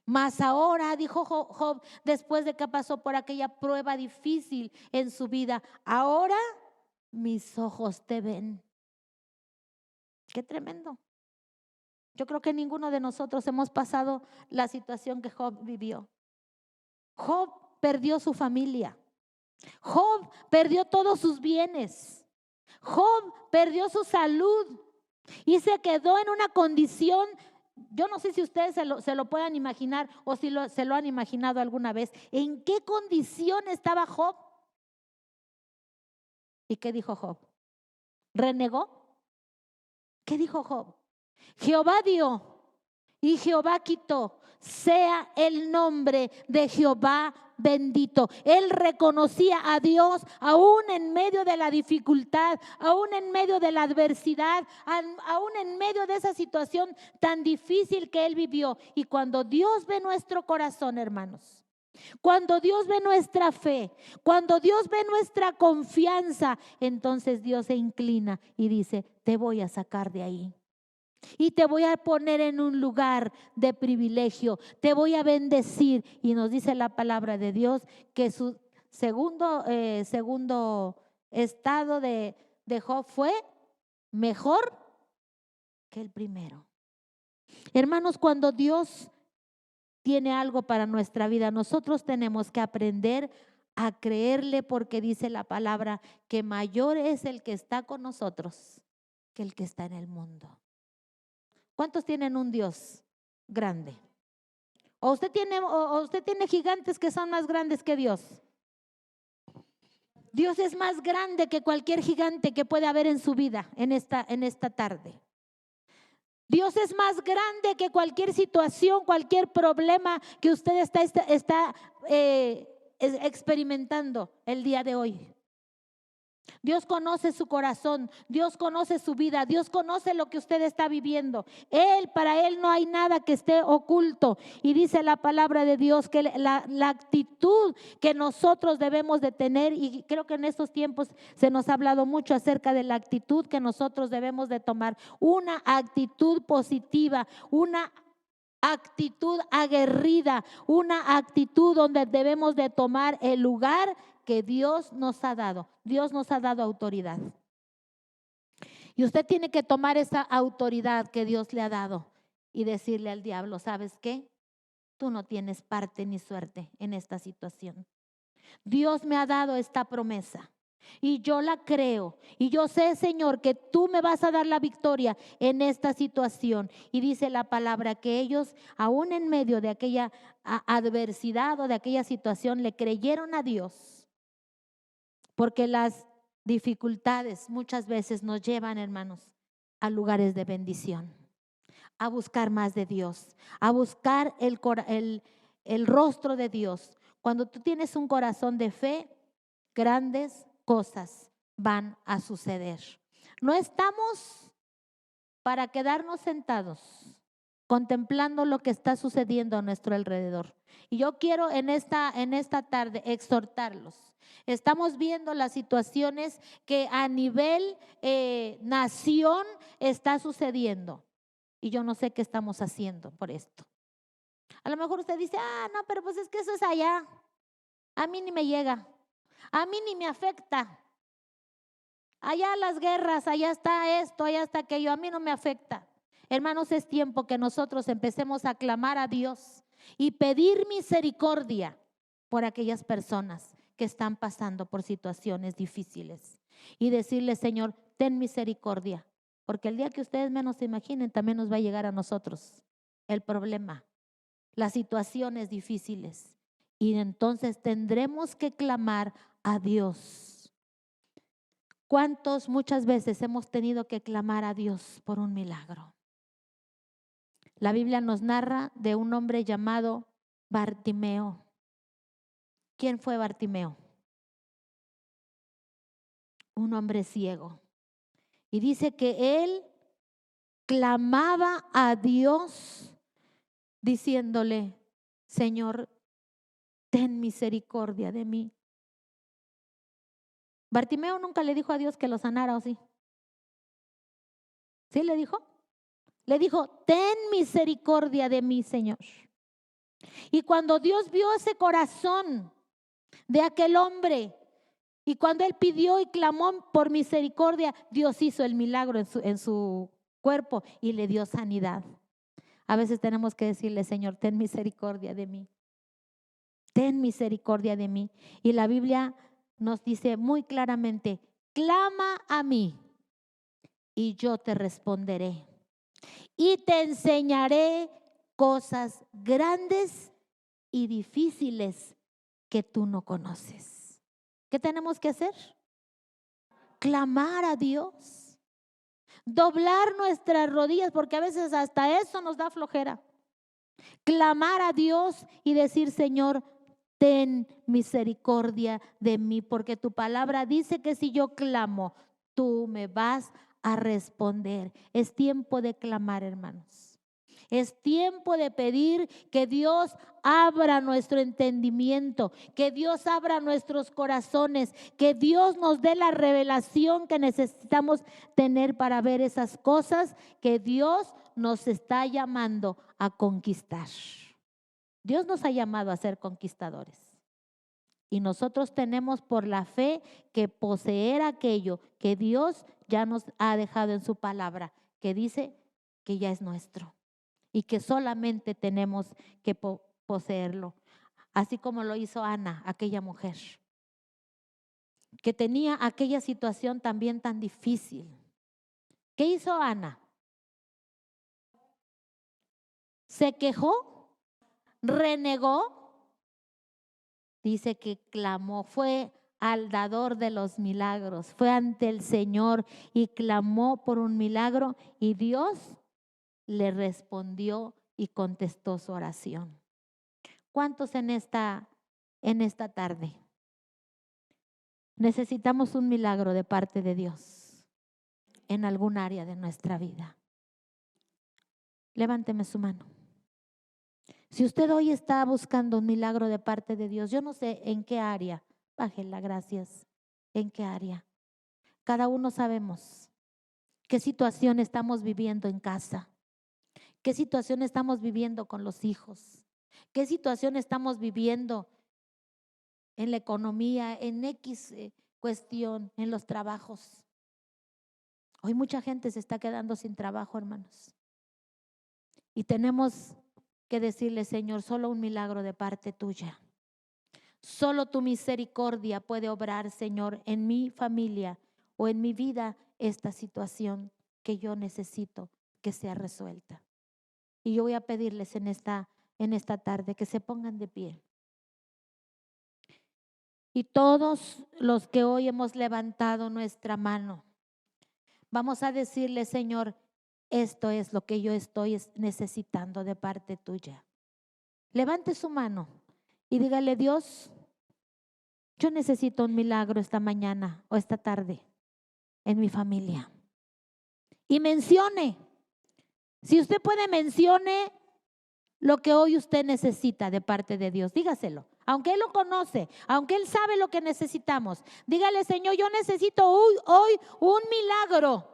mas ahora, dijo Job, después de que pasó por aquella prueba difícil en su vida, ahora mis ojos te ven. Qué tremendo. Yo creo que ninguno de nosotros hemos pasado la situación que Job vivió. Job perdió su familia. Job perdió todos sus bienes. Job perdió su salud y se quedó en una condición. Yo no sé si ustedes se lo puedan imaginar o si se lo han imaginado alguna vez. ¿En qué condición estaba Job? ¿Y qué dijo Job? ¿Renegó? ¿Qué dijo Job? Jehová dio y Jehová quitó, sea el nombre de Jehová bendito. Él reconocía a Dios aún en medio de la dificultad, aún en medio de la adversidad, aún en medio de esa situación tan difícil que él vivió. Y cuando Dios ve nuestro corazón, hermanos, cuando Dios ve nuestra fe, cuando Dios ve nuestra confianza, entonces Dios se inclina y dice: te voy a sacar de ahí y te voy a poner en un lugar de privilegio, te voy a bendecir. Y nos dice la palabra de Dios que su segundo estado de Job fue mejor que el primero. Hermanos, cuando Dios tiene algo para nuestra vida, nosotros tenemos que aprender a creerle, porque dice la palabra que mayor es el que está con nosotros que el que está en el mundo. ¿Cuántos tienen un Dios grande? ¿O usted tiene gigantes que son más grandes que Dios? Dios es más grande que cualquier gigante que puede haber en su vida en esta tarde. Dios es más grande que cualquier situación, cualquier problema que usted está experimentando el día de hoy. Dios conoce su corazón, Dios conoce su vida, Dios conoce lo que usted está viviendo. Para Él no hay nada que esté oculto. Y dice la palabra de Dios que la actitud que nosotros debemos de tener, y creo que en estos tiempos se nos ha hablado mucho acerca de la actitud que nosotros debemos de tomar, una actitud positiva, una actitud aguerrida, una actitud donde debemos de tomar el lugar que Dios nos ha dado. Dios nos ha dado autoridad. Y usted tiene que tomar esa autoridad que Dios le ha dado y decirle al diablo: ¿sabes qué? Tú no tienes parte ni suerte en esta situación. Dios me ha dado esta promesa y yo la creo. Y yo sé, Señor, que tú me vas a dar la victoria en esta situación. Y dice la palabra que ellos, aún en medio de aquella adversidad o de aquella situación, le creyeron a Dios. Porque las dificultades muchas veces nos llevan, hermanos, a lugares de bendición, a buscar más de Dios, a buscar el rostro de Dios. Cuando tú tienes un corazón de fe, grandes cosas van a suceder. No estamos para quedarnos sentados contemplando lo que está sucediendo a nuestro alrededor. Y yo quiero en esta tarde exhortarlos. Estamos viendo las situaciones que a nivel nación está sucediendo. Y yo no sé qué estamos haciendo por esto. A lo mejor usted dice: no, pero pues es que eso es allá. A mí ni me llega. A mí ni me afecta. Allá las guerras, allá está esto, allá está aquello. A mí no me afecta. Hermanos, es tiempo que nosotros empecemos a clamar a Dios y pedir misericordia por aquellas personas que están pasando por situaciones difíciles y decirle: Señor, ten misericordia, porque el día que ustedes menos se imaginen, también nos va a llegar a nosotros el problema, las situaciones difíciles, y entonces tendremos que clamar a Dios. ¿Cuántos muchas veces hemos tenido que clamar a Dios por un milagro? La Biblia nos narra de un hombre llamado Bartimeo. ¿Quién fue Bartimeo? Un hombre ciego. Y dice que él clamaba a Dios diciéndole: Señor, ten misericordia de mí. Bartimeo nunca le dijo a Dios que lo sanara, ¿o sí? ¿Sí le dijo? Le dijo: ten misericordia de mí, Señor. Y cuando Dios vio ese corazón de aquel hombre, y cuando él pidió y clamó por misericordia, Dios hizo el milagro en su cuerpo y le dio sanidad. A veces tenemos que decirle: Señor, ten misericordia de mí. Ten misericordia de mí. Y la Biblia nos dice muy claramente: clama a mí y yo te responderé y te enseñaré cosas grandes y difíciles que tú no conoces. ¿Qué tenemos que hacer? Clamar a Dios, doblar nuestras rodillas, porque a veces hasta eso nos da flojera. Clamar a Dios y decir: Señor, ten misericordia de mí, porque tu palabra dice que si yo clamo, tú me vas a responder. Es tiempo de clamar, hermanos. Es tiempo de pedir que Dios abra nuestro entendimiento, que Dios abra nuestros corazones, que Dios nos dé la revelación que necesitamos tener para ver esas cosas que Dios nos está llamando a conquistar. Dios nos ha llamado a ser conquistadores. Y nosotros tenemos por la fe que poseer aquello que Dios ya nos ha dejado en su palabra, que dice que ya es nuestro y que solamente tenemos que poseerlo. Así como lo hizo Ana, aquella mujer, que tenía aquella situación también tan difícil. ¿Qué hizo Ana? ¿Se quejó? ¿Renegó? Dice que clamó, fue al dador de los milagros, fue ante el Señor y clamó por un milagro y Dios le respondió y contestó su oración. ¿Cuántos en esta tarde necesitamos un milagro de parte de Dios en algún área de nuestra vida? Levánteme su mano. Si usted hoy está buscando un milagro de parte de Dios, yo no sé en qué área, bájela, gracias, en qué área. Cada uno sabemos qué situación estamos viviendo en casa, qué situación estamos viviendo con los hijos, qué situación estamos viviendo en la economía, en X cuestión, en los trabajos. Hoy mucha gente se está quedando sin trabajo, hermanos. Y tenemos que decirle, Señor, solo un milagro de parte tuya. Solo tu misericordia puede obrar, Señor, en mi familia o en mi vida esta situación que yo necesito que sea resuelta. Y yo voy a pedirles en esta tarde que se pongan de pie. Y todos los que hoy hemos levantado nuestra mano, vamos a decirle, Señor, esto es lo que yo estoy necesitando de parte tuya. Levante su mano y dígale, Dios, yo necesito un milagro esta mañana o esta tarde en mi familia. Y mencione, si usted puede, mencione lo que hoy usted necesita de parte de Dios. Dígaselo, aunque Él lo conoce, aunque Él sabe lo que necesitamos. Dígale, Señor, yo necesito hoy un milagro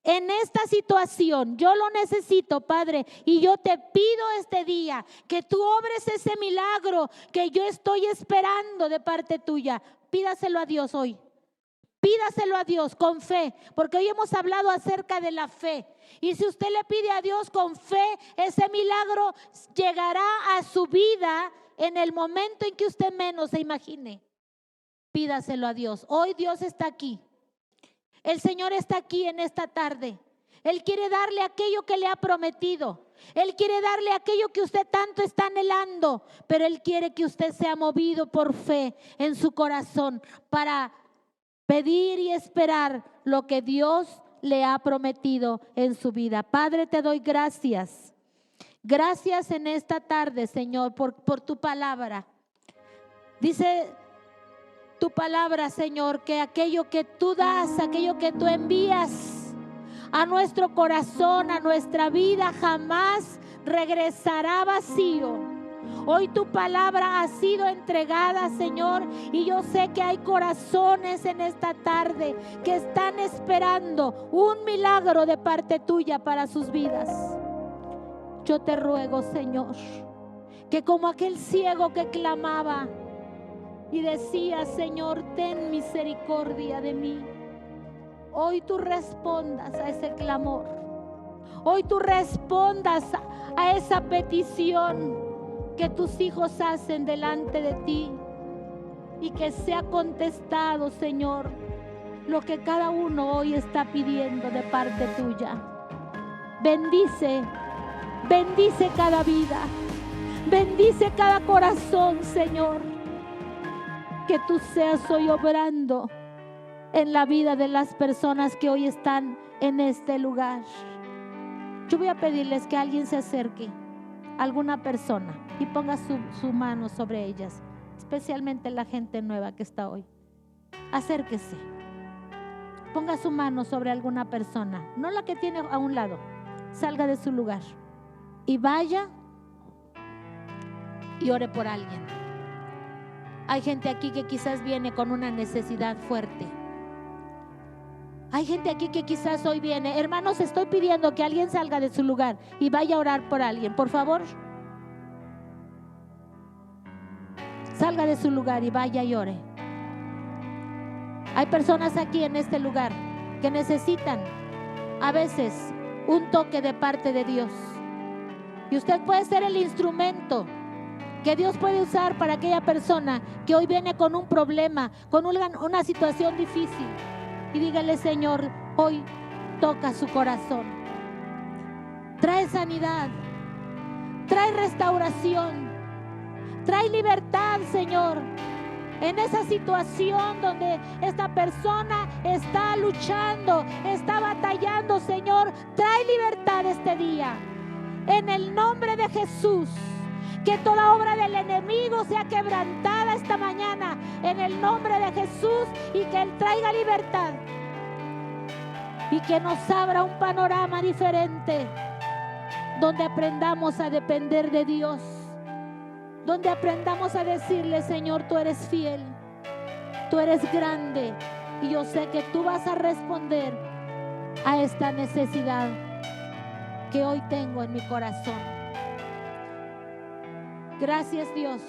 en esta situación. Yo lo necesito, Padre, y yo te pido este día que tú obres ese milagro que yo estoy esperando de parte tuya. Pídaselo a Dios hoy. Pídaselo a Dios con fe, porque hoy hemos hablado acerca de la fe. Y si usted le pide a Dios con fe, ese milagro llegará a su vida en el momento en que usted menos se imagine. Pídaselo a Dios. Hoy Dios está aquí. El Señor está aquí en esta tarde. Él quiere darle aquello que le ha prometido. Él quiere darle aquello que usted tanto está anhelando. Pero Él quiere que usted sea movido por fe en su corazón para pedir y esperar lo que Dios le ha prometido en su vida. Padre, te doy gracias. Gracias en esta tarde, Señor, por tu palabra. Dice tu palabra, Señor, que aquello que tú das, aquello que tú envías a nuestro corazón, a nuestra vida, jamás regresará vacío. Hoy tu palabra ha sido entregada, Señor, y yo sé que hay corazones en esta tarde que están esperando un milagro de parte tuya para sus vidas. Yo te ruego, Señor, que como aquel ciego que clamaba y decía, Señor, ten misericordia de mí, hoy tú respondas a ese clamor. Hoy tú respondas a esa petición que tus hijos hacen delante de ti, y que sea contestado, Señor, lo que cada uno hoy está pidiendo de parte tuya. Bendice cada vida, bendice cada corazón, Señor. Que tú seas hoy obrando en la vida de las personas que hoy están en este lugar. Yo voy a pedirles que alguien se acerque, alguna persona, y ponga su mano sobre ellas. especialmente la gente nueva que está hoy. Acérquese, ponga su mano sobre alguna persona, no la que tiene a un lado. Salga de su lugar y vaya y ore por alguien. Hay gente aquí que quizás viene con una necesidad fuerte. Hay gente aquí que quizás hoy viene. Hermanos, estoy pidiendo que alguien salga de su lugar y vaya a orar por alguien, por favor. Salga de su lugar y vaya y ore. Hay personas aquí en este lugar que necesitan a veces un toque de parte de Dios. Y usted puede ser el instrumento que Dios puede usar para aquella persona que hoy viene con un problema, con una situación difícil. Y dígale: Señor, hoy toca su corazón. Trae sanidad, trae restauración, trae libertad, Señor. En esa situación donde esta persona está luchando, está batallando, Señor, trae libertad este día. En el nombre de Jesús, que toda obra del enemigo sea quebrantada esta mañana, en el nombre de Jesús, y que Él traiga libertad y que nos abra un panorama diferente, donde aprendamos a depender de Dios, donde aprendamos a decirle: Señor, tú eres fiel, tú eres grande, y yo sé que tú vas a responder a esta necesidad que hoy tengo en mi corazón. Gracias, Dios,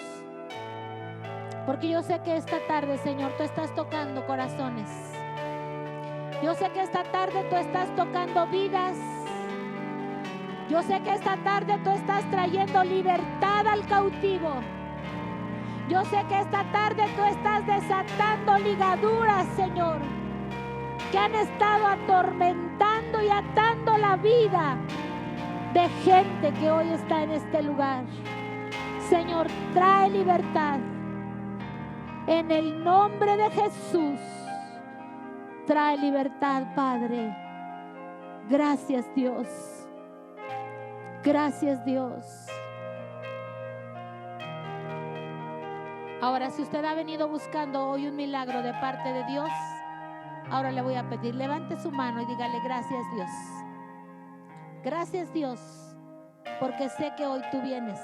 porque yo sé que esta tarde, Señor, tú estás tocando corazones. Yo sé que esta tarde tú estás tocando vidas. Yo sé que esta tarde tú estás trayendo libertad al cautivo. Yo sé que esta tarde tú estás desatando ligaduras, Señor, que han estado atormentando y atando la vida de gente que hoy está en este lugar. Señor, trae libertad en el nombre de Jesús. Trae libertad, Padre. Gracias, Dios. Gracias, Dios. Ahora, si usted ha venido buscando hoy un milagro de parte de Dios, ahora le voy a pedir, levante su mano y dígale: gracias, Dios. Gracias, Dios, porque sé que hoy tú vienes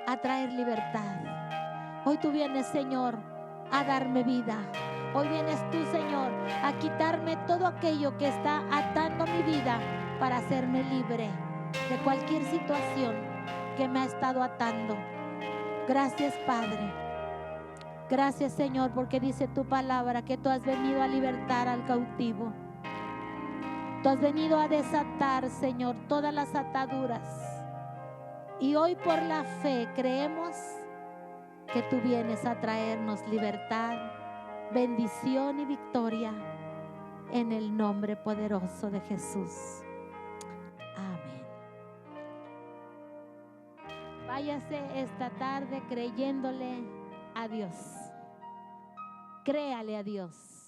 a traer libertad. Hoy tú vienes, Señor, a darme vida. Hoy vienes tú, Señor, a quitarme todo aquello que está atando mi vida para hacerme libre de cualquier situación que me ha estado atando. Gracias, Padre. Gracias, Señor, porque dice tu palabra que tú has venido a libertar al cautivo. Tú has venido a desatar, Señor, todas las ataduras. Y hoy por la fe creemos que tú vienes a traernos libertad, bendición y victoria en el nombre poderoso de Jesús. Amén. Váyase esta tarde creyéndole a Dios. Créale a Dios.